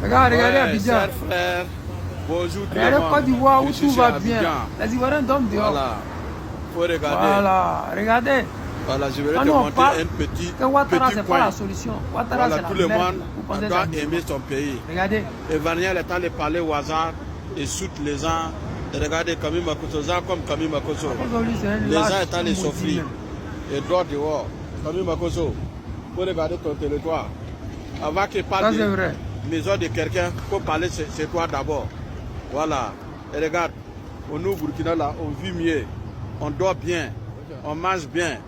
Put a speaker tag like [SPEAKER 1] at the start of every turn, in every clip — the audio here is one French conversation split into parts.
[SPEAKER 1] Regarde, regardez
[SPEAKER 2] Ouais,
[SPEAKER 1] Abidjan.
[SPEAKER 2] chers frères, bonjour tout le
[SPEAKER 1] Regardez
[SPEAKER 2] monde.
[SPEAKER 1] Côte d'Ivoire où
[SPEAKER 2] Je suis
[SPEAKER 1] tout
[SPEAKER 2] chez
[SPEAKER 1] va
[SPEAKER 2] Abidjan.
[SPEAKER 1] bien. Les Ivoiriens dorment dehors.
[SPEAKER 2] Voilà, faut regarder.
[SPEAKER 1] Voilà, regardez.
[SPEAKER 2] Voilà, je vais
[SPEAKER 1] Quand
[SPEAKER 2] te
[SPEAKER 1] nous on
[SPEAKER 2] montrer
[SPEAKER 1] parle
[SPEAKER 2] un petit,
[SPEAKER 1] que Ouattara,
[SPEAKER 2] petit
[SPEAKER 1] c'est pas
[SPEAKER 2] coin.
[SPEAKER 1] la solution. Ouattara,
[SPEAKER 2] Voilà,
[SPEAKER 1] c'est
[SPEAKER 2] tout
[SPEAKER 1] la
[SPEAKER 2] le
[SPEAKER 1] merde.
[SPEAKER 2] monde
[SPEAKER 1] Vous pensez
[SPEAKER 2] doit
[SPEAKER 1] ça?
[SPEAKER 2] aimer son pays.
[SPEAKER 1] Regardez.
[SPEAKER 2] Et Varnier est allé parler au hasard et soute les gens. Et regardez Camille Makoto, comme Camille Makoto. Les gens est allés souffrir. Et droit dehors. Camille Makoto, faut regarder ton territoire. Avant qu'il parle de maison de quelqu'un, il faut parler chez toi d'abord. Voilà. Et regarde, on ouvre Burkina là, on vit mieux, on dort bien, on mange bien.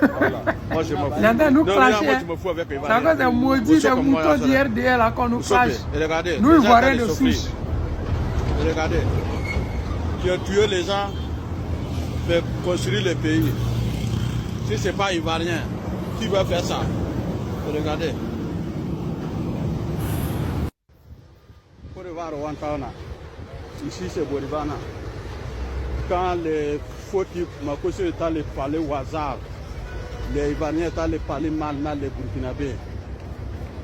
[SPEAKER 2] Voilà. Moi je m'en fous.
[SPEAKER 1] Nous clasher.
[SPEAKER 2] Moi je me fous avec les
[SPEAKER 1] c'est à cause des maudits, des moutons du RDL là qu'on nous clash.
[SPEAKER 2] Regardez,
[SPEAKER 1] nous Ivoiriens de souche.
[SPEAKER 2] Regardez, qui ont tué les gens pour construire le pays. Si ce n'est pas Ivoirien, qui va faire ça? Regardez. Pour voir Rwanda, ici c'est Boribana. Quand les faux types Makosso est allé parler au hasard, les Ivoiriens sont allés parler mal les Burkinabés.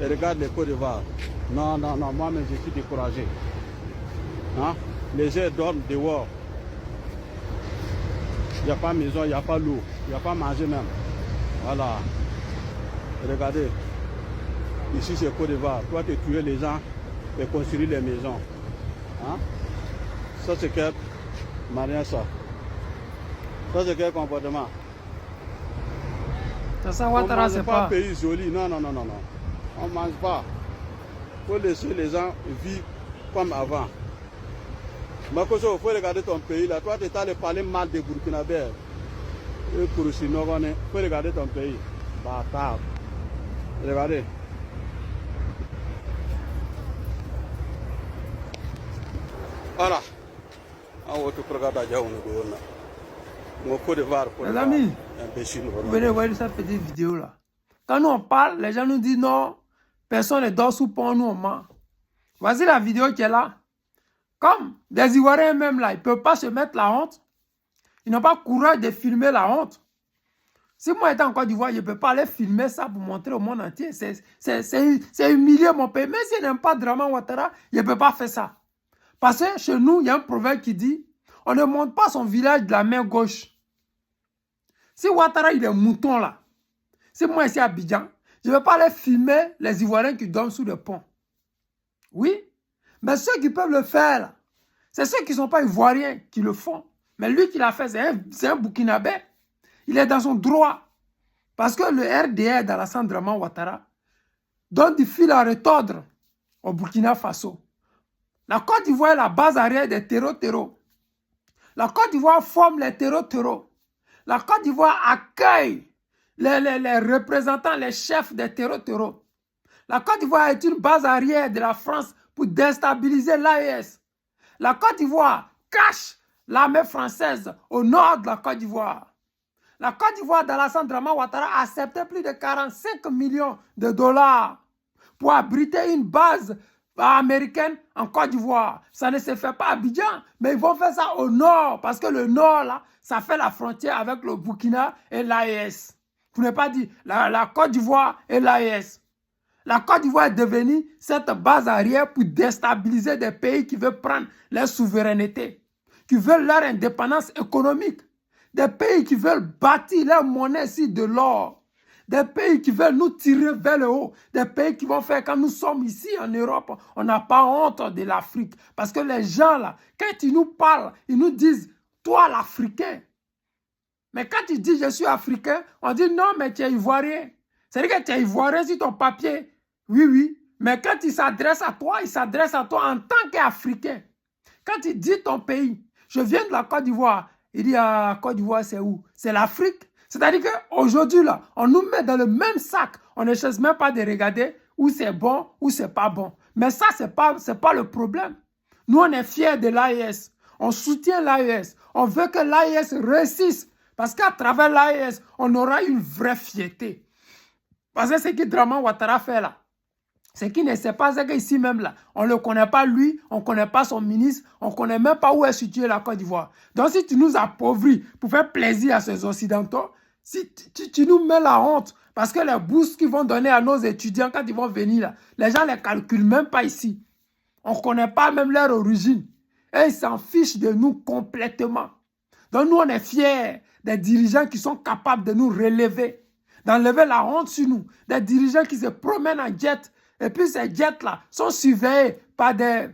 [SPEAKER 2] Et regarde les Côte d'Ivoire. Non, moi-même je suis découragé. Hein? Les gens dorment dehors. Il n'y a pas de maison, il n'y a pas l'eau, il n'y a pas à manger même. Voilà. Et regardez. Ici c'est Côte d'Ivoire. Toi tu tues les gens et construire les maisons. Hein? Ça c'est quel mariage ça? Ça c'est quel comportement?
[SPEAKER 1] Ça, Ouattara, c'est pas
[SPEAKER 2] un pays joli. Non. On ne mange pas. Il faut laisser les gens vivre comme avant. Makosso, il faut regarder ton pays là. Toi, tu es allé parler mal des Burkinabés. Il faut regarder ton pays. Bâtard. Regardez. Voilà.
[SPEAKER 1] Les amis, vous venez voir cette petite vidéo là. Quand nous on parle, les gens nous disent non, personne ne dort sous pont, nous on ment. Voici la vidéo qui est là. Comme des Ivoiriens même là, ils ne peuvent pas se mettre la honte. Ils n'ont pas le courage de filmer la honte. Si moi j'étais en Côte d'Ivoire, je ne peux pas aller filmer ça pour montrer au monde entier. C'est humilier mon pays. Même si je n'aime pas Draman Ouattara, je ne peux pas faire ça. Parce que chez nous, il y a un proverbe qui dit, on ne monte pas son village de la main gauche. Si Ouattara, il est mouton là, si moi ici à Abidjan, je ne vais pas aller filmer les Ivoiriens qui dorment sous le pont. Oui, mais ceux qui peuvent le faire, c'est ceux qui ne sont pas Ivoiriens qui le font. Mais lui qui l'a fait, c'est un Burkinabé. Il est dans son droit. Parce que le RDR d'Alassane Draman Ouattara donne du fil à retordre au Burkina Faso. La Côte d'Ivoire est la base arrière des terreaux. La Côte d'Ivoire forme les terreaux. La Côte d'Ivoire accueille les représentants, les chefs des terreaux. La Côte d'Ivoire est une base arrière de la France pour déstabiliser l'AES. La Côte d'Ivoire cache l'armée française au nord de la Côte d'Ivoire. La Côte d'Ivoire d'Alassane Draman Ouattara a accepté plus de 45 millions de dollars pour abriter une base américaine en Côte d'Ivoire. Ça ne se fait pas à Abidjan, mais ils vont faire ça au nord, parce que le nord, là, ça fait la frontière avec le Burkina et l'AES. Pour ne pas dire la Côte d'Ivoire et l'AES. La Côte d'Ivoire est devenue cette base arrière pour déstabiliser des pays qui veulent prendre leur souveraineté, qui veulent leur indépendance économique, des pays qui veulent bâtir leur monnaie sur de l'or, des pays qui veulent nous tirer vers le haut, des pays qui vont faire, quand nous sommes ici en Europe, on n'a pas honte de l'Afrique. Parce que les gens là, quand ils nous parlent, ils nous disent, toi l'Africain. Mais quand ils disent je suis Africain, on dit non, mais tu es Ivoirien. C'est-à-dire que tu es Ivoirien sur ton papier. Oui. Mais quand il s'adresse à toi en tant qu'Africain. Quand il dit ton pays, je viens de la Côte d'Ivoire, il dit la Côte d'Ivoire c'est où? C'est l'Afrique. C'est-à-dire qu'aujourd'hui, là, on nous met dans le même sac. On ne cherche même pas de regarder où c'est bon, où c'est pas bon. Mais ça, c'est pas le problème. Nous, on est fiers de l'AES. On soutient l'AES. On veut que l'AES réussisse. Parce qu'à travers l'AES, on aura une vraie fierté. Parce que ce que Draman Ouattara fait là, ce qui ne sait pas, c'est qu'ici même là, on ne le connaît pas lui, on ne connaît pas son ministre, on ne connaît même pas où est située la Côte d'Ivoire. Donc si tu nous appauvris pour faire plaisir à ces Occidentaux, si tu nous mets la honte, Parce que les bourses qu'ils vont donner à nos étudiants quand ils vont venir là, les gens ne les calculent même pas ici. On ne connaît pas même leur origine. Et ils s'en fichent de nous complètement. Donc nous, on est fiers des dirigeants qui sont capables de nous relever, d'enlever la honte sur nous, des dirigeants qui se promènent en jet. Et puis ces jets-là sont surveillés par des,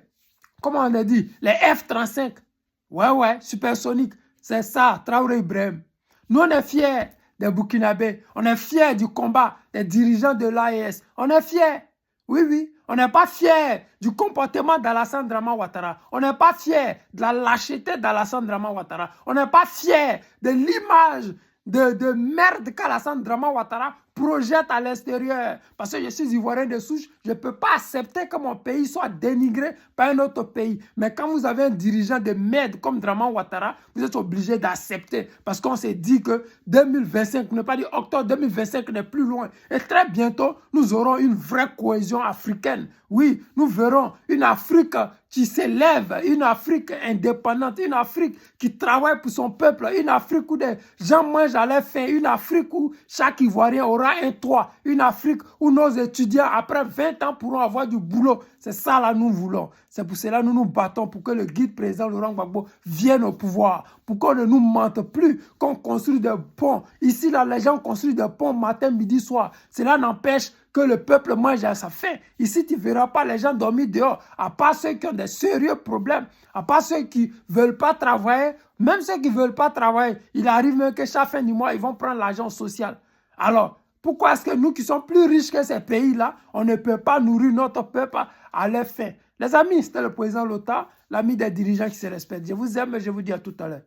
[SPEAKER 1] comment on a dit, les F-35. Ouais, supersoniques. C'est ça, Traoré Ibrahim. Nous, on est fiers des Burkinabés. On est fiers du combat des dirigeants de l'AES. On est fiers. Oui. On n'est pas fiers du comportement d'Alassane Draman Ouattara. On n'est pas fiers de la lâcheté d'Alassane Draman Ouattara. On n'est pas fiers de l'image de merde qu'Alassane Draman Ouattara projette à l'extérieur. Parce que je suis ivoirien de souche, je ne peux pas accepter que mon pays soit dénigré par un autre pays. Mais quand vous avez un dirigeant de merde comme Draman Ouattara, vous êtes obligé d'accepter. Parce qu'on s'est dit que 2025, pour ne pas dire octobre 2025 n'est plus loin. Et très bientôt, nous aurons une vraie cohésion africaine. Oui, nous verrons une Afrique qui s'élève, une Afrique indépendante, une Afrique qui travaille pour son peuple, une Afrique où des gens mangent à leur faim, une Afrique où chaque Ivoirien aura un toit, une Afrique où nos étudiants, après 20 ans, pourront avoir du boulot. C'est ça là nous voulons. C'est pour cela que nous nous battons pour que le guide président Laurent Gbagbo vienne au pouvoir, pour qu'on ne nous mente plus, qu'on construise des ponts. Ici, là, les gens construisent des ponts matin, midi, soir. Cela n'empêche que le peuple mange à sa faim. Ici, tu ne verras pas les gens dormir dehors, à part ceux qui ont des sérieux problèmes, à part ceux qui ne veulent pas travailler. Même ceux qui ne veulent pas travailler, il arrive même que chaque fin du mois, ils vont prendre l'argent social. Alors, pourquoi est-ce que nous qui sommes plus riches que ces pays-là, on ne peut pas nourrir notre peuple à leur faim? Les amis, c'était le président Lota, l'ami des dirigeants qui se respectent. Je vous aime et je vous dis à tout à l'heure.